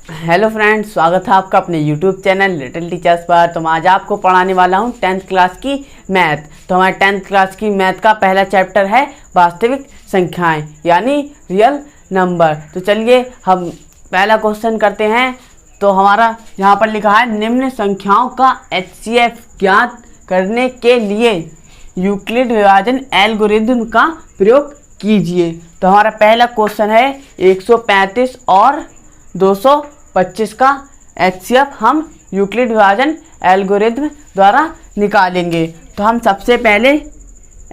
Hello friends, स्वागत है आपका अपने यूट्यूब चैनल लिटिल टीचर्स पर। तो मैं आज आपको पढ़ाने वाला हूं 10th क्लास की मैथ। तो हमारे 10th क्लास की मैथ का पहला चैप्टर है वास्तविक संख्याएं यानी रियल नंबर। तो चलिए हम पहला क्वेश्चन करते हैं। तो हमारा यहाँ पर लिखा है निम्न संख्याओं का HCF ज्ञात करने के लिए यूक्लिड विभाजन एल्गोरिथम का प्रयोग कीजिए। तो हमारा पहला क्वेश्चन है 135 और 225 का HCF हम यूक्लिड विभाजन एल्गोरिथम द्वारा निकालेंगे। तो हम सबसे पहले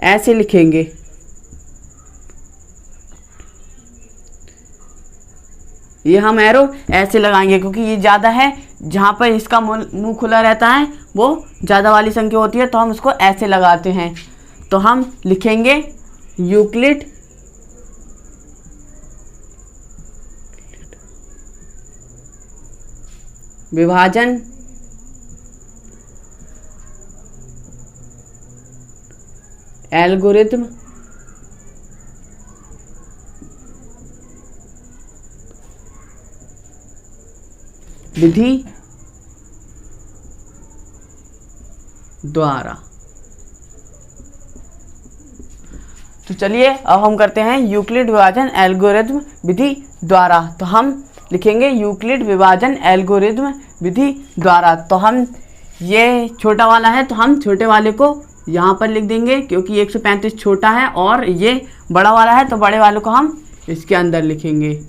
ऐसे लिखेंगे, ये हम एरो ऐसे लगाएंगे क्योंकि ये ज़्यादा है, जहाँ पर इसका मुंह खुला रहता है वो ज़्यादा वाली संख्या होती है, तो हम इसको ऐसे लगाते हैं। तो हम लिखेंगे यूक्लिड विभाजन एल्गोरिथम विधि द्वारा। तो चलिए अब हम करते हैं यूक्लिड विभाजन एल्गोरिथम विधि द्वारा। तो हम लिखेंगे यूक्लिड विभाजन एल्गोरिथम विधि द्वारा। तो हम ये छोटा वाला है तो हम छोटे वाले को यहाँ पर लिख देंगे क्योंकि 135 छोटा है, और ये बड़ा वाला है तो बड़े वाले को हम इसके अंदर लिखेंगे।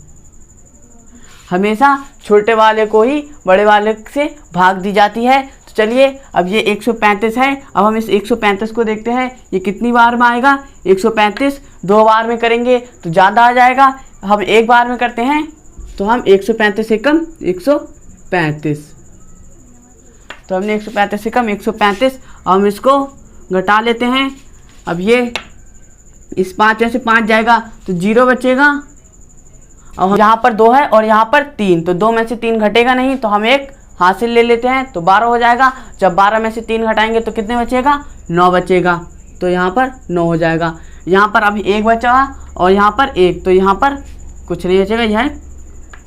हमेशा छोटे वाले को ही बड़े वाले से भाग दी जाती है। तो चलिए अब ये 135 है, अब हम इस 135 को देखते हैं ये कितनी बार में आएगा। 135 दो बार में करेंगे तो ज़्यादा आ जाएगा, हम एक बार में करते हैं तो हम 135 से कम 135। तो हमने 135 से कम 135, हम इसको घटा लेते हैं। अब ये इस 5 में से 5 जाएगा तो 0 बचेगा, और यहाँ पर 2 है और यहाँ पर 3, तो 2 में से 3 घटेगा नहीं, तो हम एक हासिल ले लेते हैं तो 12 हो जाएगा। जब 12 में से 3 घटाएंगे तो कितने बचेगा, 9 बचेगा, तो यहाँ पर 9 हो जाएगा। यहाँ पर अभी 1 बचा और यहाँ पर 1, तो यहाँ पर कुछ नहीं बचेगा, यह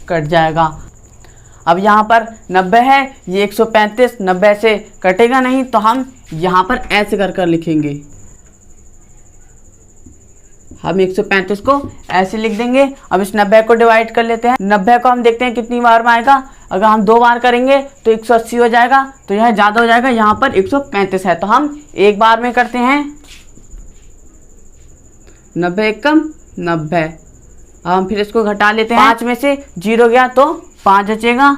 कट जाएगा। अब यहाँ पर 90 है, ये 135 90 से कटेगा नहीं, तो हम यहाँ पर ऐसे कर लिखेंगे। हम 135 को ऐसे लिख देंगे। अब इस 90 को डिवाइड कर लेते हैं। 90 को हम देखते हैं कितनी बार में आएगा। अगर हम 2 बार करेंगे तो 180 हो जाएगा, तो यह ज़्यादा हो जाएगा। यहाँ पर 135 है तो हम एक बार में करते हैं। 90 कम 90, अब हम फिर इसको घटा लेते हैं। 5 में से 0 गया तो 5 बचेगा।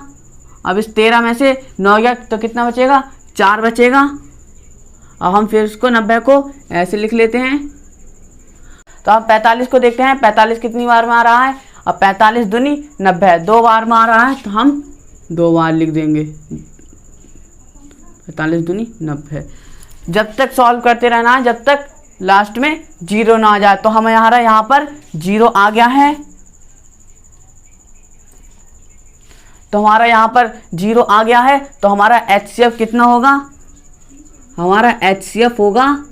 अब इस 13 में से 9 गया तो कितना बचेगा, 4 बचेगा। अब हम फिर इसको 90 को ऐसे लिख लेते हैं। तो हम 45 को देखते हैं, 45 कितनी बार में आ रहा है। अब 45 दूनी 90 2 बार में आ रहा है, तो हम 2 बार लिख देंगे। 45 दूनी 90। जब तक सॉल्व करते रहना है जब तक लास्ट में 0 ना आ जाए। तो हमारा यहाँ पर 0 आ गया है, तो हमारा यहाँ पर 0 आ गया है। तो हमारा HCF कितना होगा, हमारा HCF होगा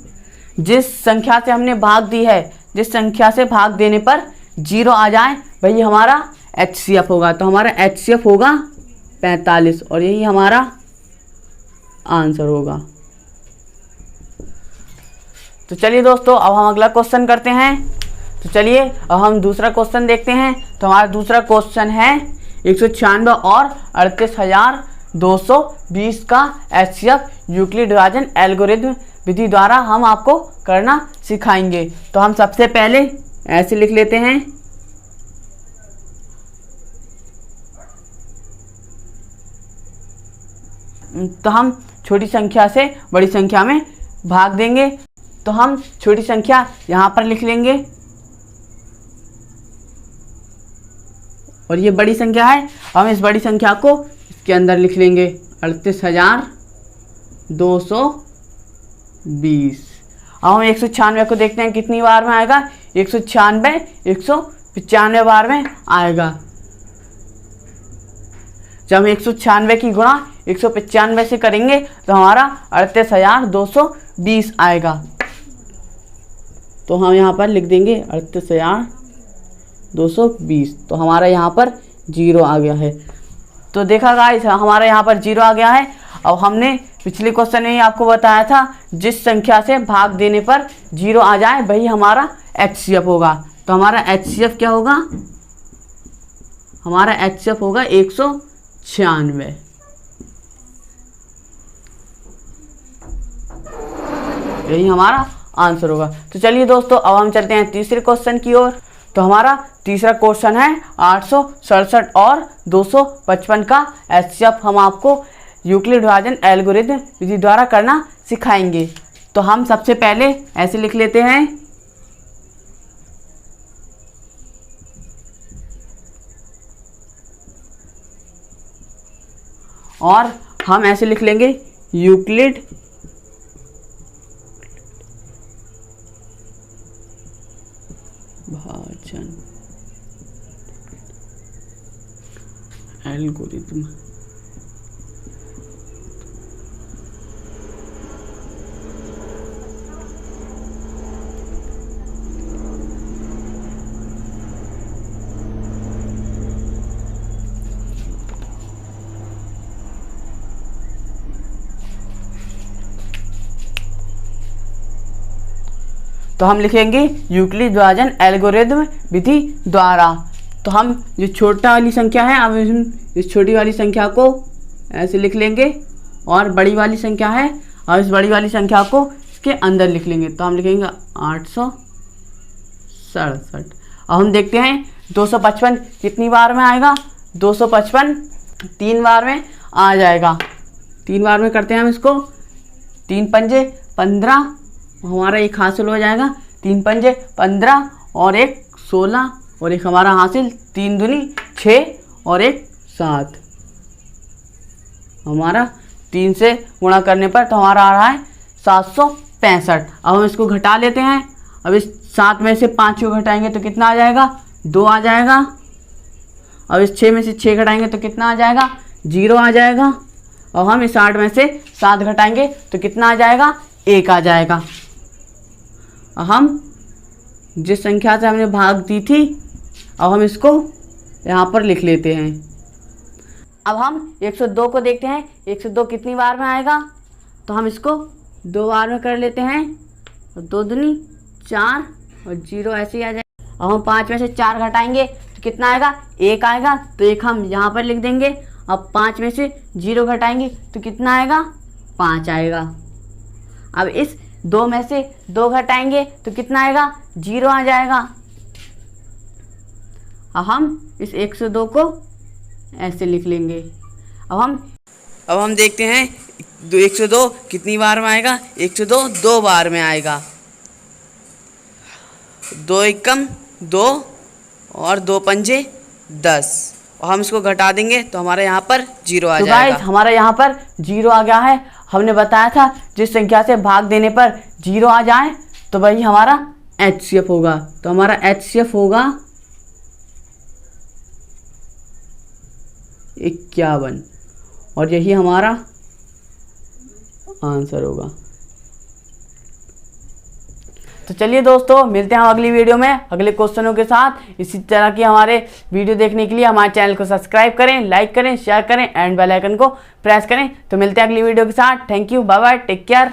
जिस संख्या से हमने भाग दी है, जिस संख्या से भाग देने पर 0 आ जाए वही हमारा HCF होगा। तो हमारा HCF होगा 45, और यही हमारा आंसर होगा। तो चलिए दोस्तों अब हम अगला क्वेश्चन करते हैं। तो चलिए अब हम दूसरा क्वेश्चन देखते हैं। तो हमारा दूसरा क्वेश्चन है 196 और 38,220 का HCF यूक्लिड विभाजन एल्गोरिथम विधि द्वारा हम आपको करना सिखाएंगे। तो हम सबसे पहले ऐसे लिख लेते हैं। तो हम छोटी संख्या से बड़ी संख्या में भाग देंगे। तो हम छोटी संख्या यहाँ पर लिख लेंगे, और ये बड़ी संख्या है, हम इस बड़ी संख्या को इसके अंदर लिख लेंगे 38,220। अब हम 196 को देखते हैं कितनी बार में आएगा। 196 195 बार में आएगा। जब हम 196 की गुणा 195 से करेंगे तो हमारा 38,220 आएगा। तो हम यहाँ पर लिख देंगे 38,220। तो हमारा यहाँ पर 0 आ गया है। तो देखा गाइस हमारा यहाँ पर 0 आ गया है। अब हमने पिछले क्वेश्चन में ही आपको बताया था जिस संख्या से भाग देने पर 0 आ जाए वही हमारा HCF होगा। तो हमारा HCF क्या होगा? हमारा HCF होगा 196। यही हमारा आंसर होगा। तो चलिए दोस्तों अब हम चलते हैं तीसरे क्वेश्चन की ओर। तो हमारा तीसरा क्वेश्चन है 867 और 255 का HCF हम आपको यूक्लिड विभाजन एल्गोरिथम विधि द्वारा करना सिखाएंगे। तो हम सबसे पहले ऐसे लिख लेते हैं, और हम ऐसे लिख लेंगे यूक्लिड विभाजन एल्गोरिथम। तो हम लिखेंगे यूक्लिड विभाजन एल्गोरिथम विधि द्वारा। तो हम जो छोटा वाली संख्या है अब इस छोटी वाली संख्या को ऐसे लिख लेंगे, और बड़ी वाली संख्या है अब इस बड़ी वाली संख्या को इसके अंदर लिख लेंगे। तो हम लिखेंगे 867। अब हम देखते हैं 255 कितनी बार में आएगा। 255 3 बार में आ जाएगा। 3 बार में करते हैं हम इसको। 3 पंजे 15, हमारा एक हासिल हो जाएगा। 3 पंजे 15 और एक 16 और एक हमारा हासिल 3 दूनी 6 और एक 7। हमारा 3 से गुणा करने पर तो हमारा आ रहा है 765। अब हम इसको घटा लेते हैं। अब इस 7 में से 5 को घटाएंगे तो कितना आ जाएगा? 2 आ जाएगा। अब इस 6 में से 6 घटाएंगे तो कितना आ जाएगा? 0 आ जाएगा। और हम इस 8 में से 7 घटाएंगे तो कितना आ जाएगा? 1 आ जाएगा। हम जिस संख्या से हमने भाग दी थी अब हम इसको यहाँ पर लिख लेते हैं। अब हम 102 को देखते हैं। 102 कितनी बार में आएगा। तो हम इसको 2 बार में कर लेते हैं। 2 दूनी 4 और 0 ऐसे ही आ जाएगा। अब हम 5 में से 4 घटाएंगे तो कितना आएगा? 1 आएगा। तो 1 हम यहाँ पर लिख देंगे। अब 5 में से 0 घटाएंगे तो कितना आएगा? 5 आएगा। अब इस 2 में से 2 घटाएंगे तो कितना आएगा? 0 आ जाएगा। अब हम इस 102 को ऐसे लिख लेंगे। अब हम देखते हैं 102 कितनी बार में आएगा। 102 2 बार में आएगा। 2 एकम 2 और 2 पंजे 10, और हम इसको घटा देंगे तो हमारे यहाँ पर 0 आ जाएगा। तो हमारा यहाँ पर 0 आ गया है। हमने बताया था जिस संख्या से भाग देने पर 0 आ जाए तो वही हमारा HCF होगा। तो हमारा HCF होगा 51, और यही हमारा आंसर होगा। तो चलिए दोस्तों मिलते हैं हम अगली वीडियो में अगले क्वेश्चनों के साथ। इसी तरह की हमारे वीडियो देखने के लिए हमारे चैनल को सब्सक्राइब करें, लाइक करें, शेयर करें एंड बेल आइकन को प्रेस करें। तो मिलते हैं अगली वीडियो के साथ। Thank you, bye bye, take care.